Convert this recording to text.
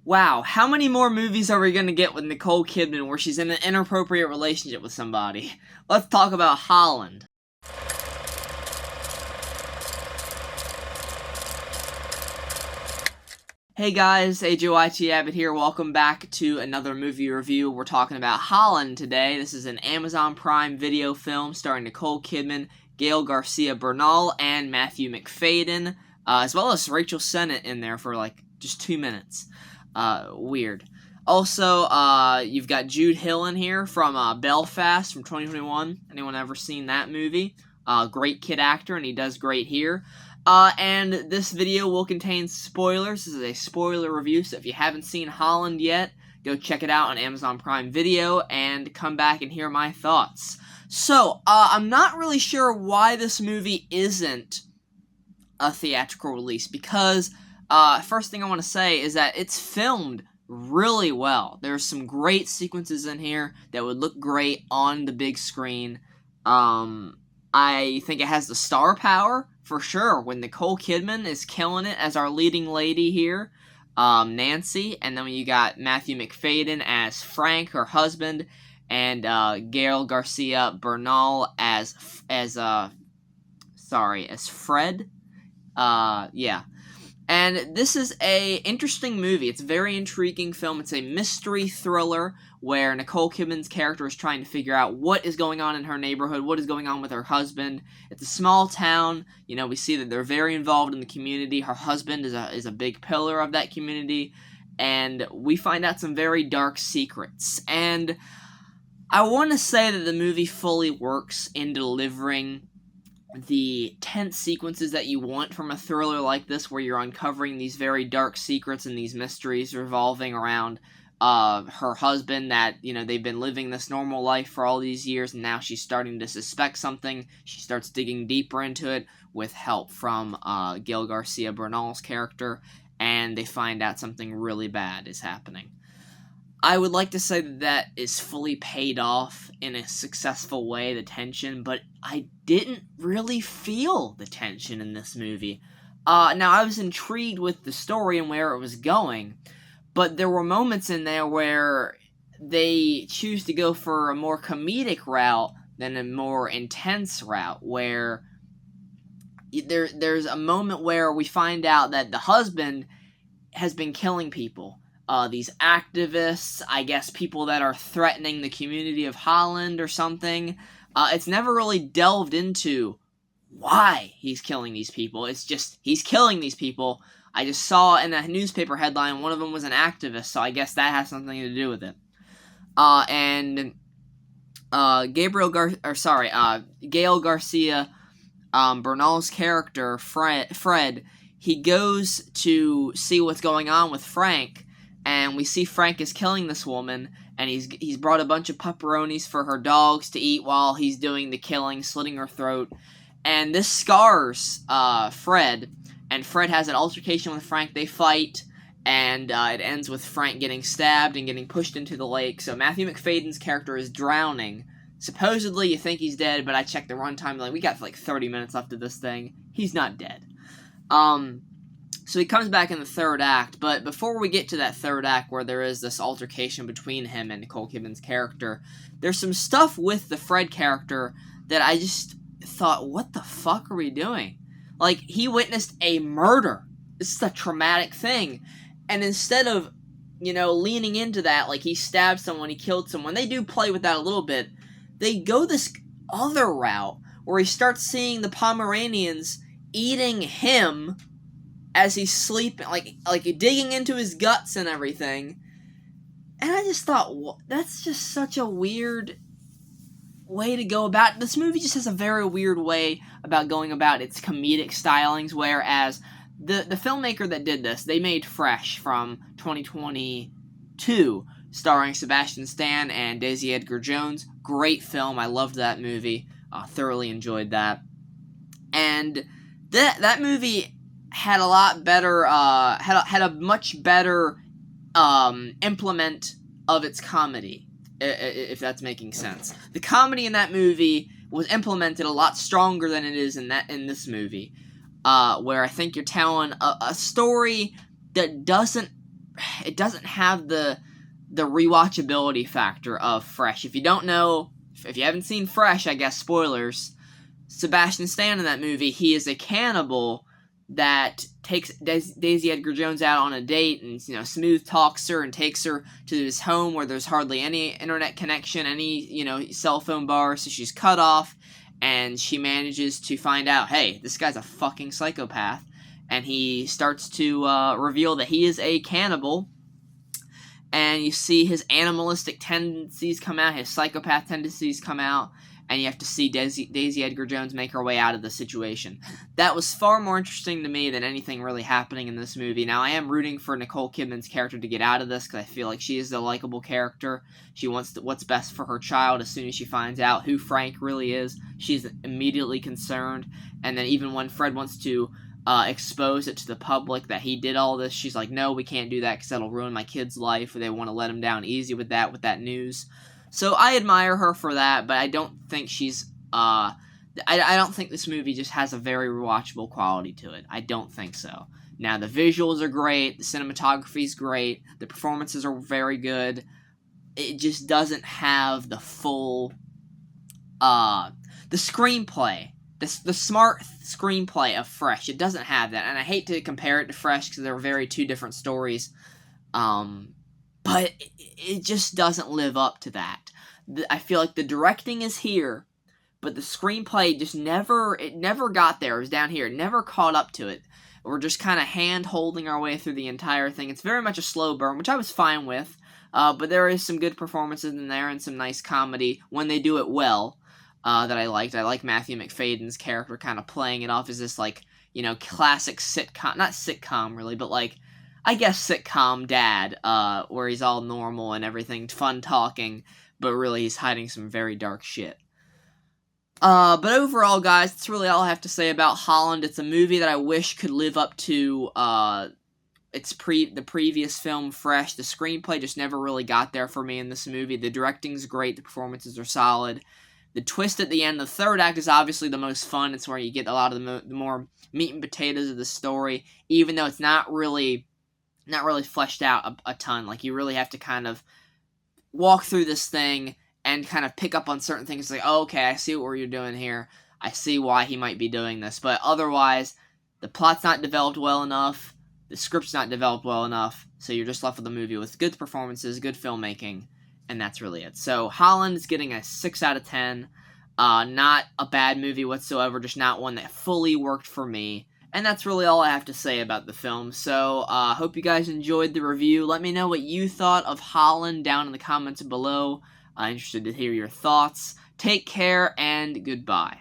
Wow, how many more movies are we gonna get with Nicole Kidman where she's in an inappropriate relationship with somebody? Let's talk about Holland. Hey guys, AJYT Abbott here. Welcome back to another movie review. We're talking about Holland today. This is an Amazon Prime Video film starring Nicole Kidman, Gael Garcia Bernal, and Matthew Macfadyen, as well as Rachel Sennett in there for like just 2 minutes. Weird. Also, you've got Jude Hill in here from Belfast from 2021. Anyone ever seen that movie? Great kid actor, and he does great here. And this video will contain spoilers. This is a spoiler review, so if you haven't seen Holland yet, go check it out on Amazon Prime Video and come back and hear my thoughts. So, I'm not really sure why this movie isn't a theatrical release, because first thing I want to say is that it's filmed really well. There's some great sequences in here that would look great on the big screen. I think it has the star power, for sure, when Nicole Kidman is killing it as our leading lady here, Nancy, and then you got Matthew Macfadyen as Frank, her husband, and Gael Garcia Bernal as Fred. Yeah. And this is a interesting movie. It's a very intriguing film. It's a mystery thriller where Nicole Kidman's character is trying to figure out what is going on in her neighborhood, what is going on with her husband. It's a small town. You know, we see that they're very involved in the community. Her husband is a big pillar of that community. And we find out some very dark secrets. And I want to say that the movie fully works in delivering the tense sequences that you want from a thriller like this, where you're uncovering these very dark secrets and these mysteries revolving around her husband, that, you know, they've been living this normal life for all these years, and now she's starting to suspect something. She starts digging deeper into it with help from Gael Garcia Bernal's character, and they find out something really bad is happening. I would like to say that is fully paid off in a successful way, the tension, but I didn't really feel the tension in this movie. Now, I was intrigued with the story and where it was going, but there were moments in there where they choose to go for a more comedic route than a more intense route, where there's a moment where we find out that the husband has been killing people. These activists, I guess people that are threatening the community of Holland or something. It's never really delved into why he's killing these people. It's just, he's killing these people. I just saw in a newspaper headline, one of them was an activist, so I guess that has something to do with it. Gael Garcia Bernal's character, Fred, he goes to see what's going on with Frank, and we see Frank is killing this woman, and he's brought a bunch of pepperonis for her dogs to eat while he's doing the killing, slitting her throat. And this scars Fred, and Fred has an altercation with Frank. They fight, and it ends with Frank getting stabbed and getting pushed into the lake. So Matthew Macfadyen's character is drowning. Supposedly, you think he's dead, but I checked the runtime, like, we got like 30 minutes left of this thing. He's not dead. So he comes back in the third act, but before we get to that third act where there is this altercation between him and Nicole Kidman's character, there's some stuff with the Fred character that I just thought, what the fuck are we doing? Like, he witnessed a murder. This is a traumatic thing. And instead of, you know, leaning into that, like he stabbed someone, he killed someone, they do play with that a little bit. They go this other route where he starts seeing the Pomeranians eating him as he's sleeping, like digging into his guts and everything. And I just thought, that's just such a weird way to go about it. This movie just has a very weird way about going about its comedic stylings, whereas the filmmaker that did this, they made Fresh from 2022, starring Sebastian Stan and Daisy Edgar Jones. Great film. I loved that movie. Thoroughly enjoyed that. And that movie had a lot better, had a much better implement of its comedy, if that's making sense. The comedy in that movie was implemented a lot stronger than it is in this movie, where I think you're telling a story that doesn't it doesn't have the rewatchability factor of Fresh. If you don't know, if you haven't seen Fresh, I guess spoilers, Sebastian Stan in that movie, he is a cannibal that takes Daisy Edgar Jones out on a date and, you know, smooth talks her and takes her to his home where there's hardly any internet connection, any, you know, cell phone bar, so she's cut off, and she manages to find out, hey, this guy's a fucking psychopath, and he starts to reveal that he is a cannibal, and you see his animalistic tendencies come out, his psychopath tendencies come out, and you have to see Daisy Edgar Jones make her way out of the situation. That was far more interesting to me than anything really happening in this movie. Now, I am rooting for Nicole Kidman's character to get out of this, because I feel like she is a likable character. She wants what's best for her child. As soon as she finds out who Frank really is, she's immediately concerned, and then even when Fred wants to expose it to the public that he did all this, she's like, no, we can't do that because that'll ruin my kid's life. They want to let him down easy with that news. So I admire her for that, but I don't think she's, I don't think this movie just has a very rewatchable quality to it. I don't think so. Now, the visuals are great, the cinematography is great, the performances are very good. It just doesn't have the full, the screenplay, the smart screenplay of Fresh. It doesn't have that, and I hate to compare it to Fresh because they're very two different stories. But it just doesn't live up to that. I feel like the directing is here, but the screenplay just never got there. It was down here. It never caught up to it. We're just kind of hand-holding our way through the entire thing. It's very much a slow burn, which I was fine with. But there is some good performances in there and some nice comedy when they do it well that I liked. I like Matthew McFadden's character kind of playing it off as this, like, you know, classic sitcom. Not sitcom, really, but, like, I guess sitcom dad, where he's all normal and everything, fun talking, but really he's hiding some very dark shit. But overall, guys, that's really all I have to say about Holland. It's a movie that I wish could live up to, the previous film, Fresh. The screenplay just never really got there for me in this movie. The directing's great, the performances are solid. The twist at the end, the third act, is obviously the most fun. It's where you get a lot of the more meat and potatoes of the story, even though it's not really fleshed out a ton. Like, you really have to kind of walk through this thing and kind of pick up on certain things. Like, oh, okay, I see what you're doing here. I see why he might be doing this. But otherwise, the plot's not developed well enough. The script's not developed well enough. So you're just left with a movie with good performances, good filmmaking, and that's really it. So Holland is getting a 6 out of 10. Not a bad movie whatsoever, just not one that fully worked for me. And that's really all I have to say about the film. So, hope you guys enjoyed the review. Let me know what you thought of Holland down in the comments below. I'm interested to hear your thoughts. Take care, and goodbye.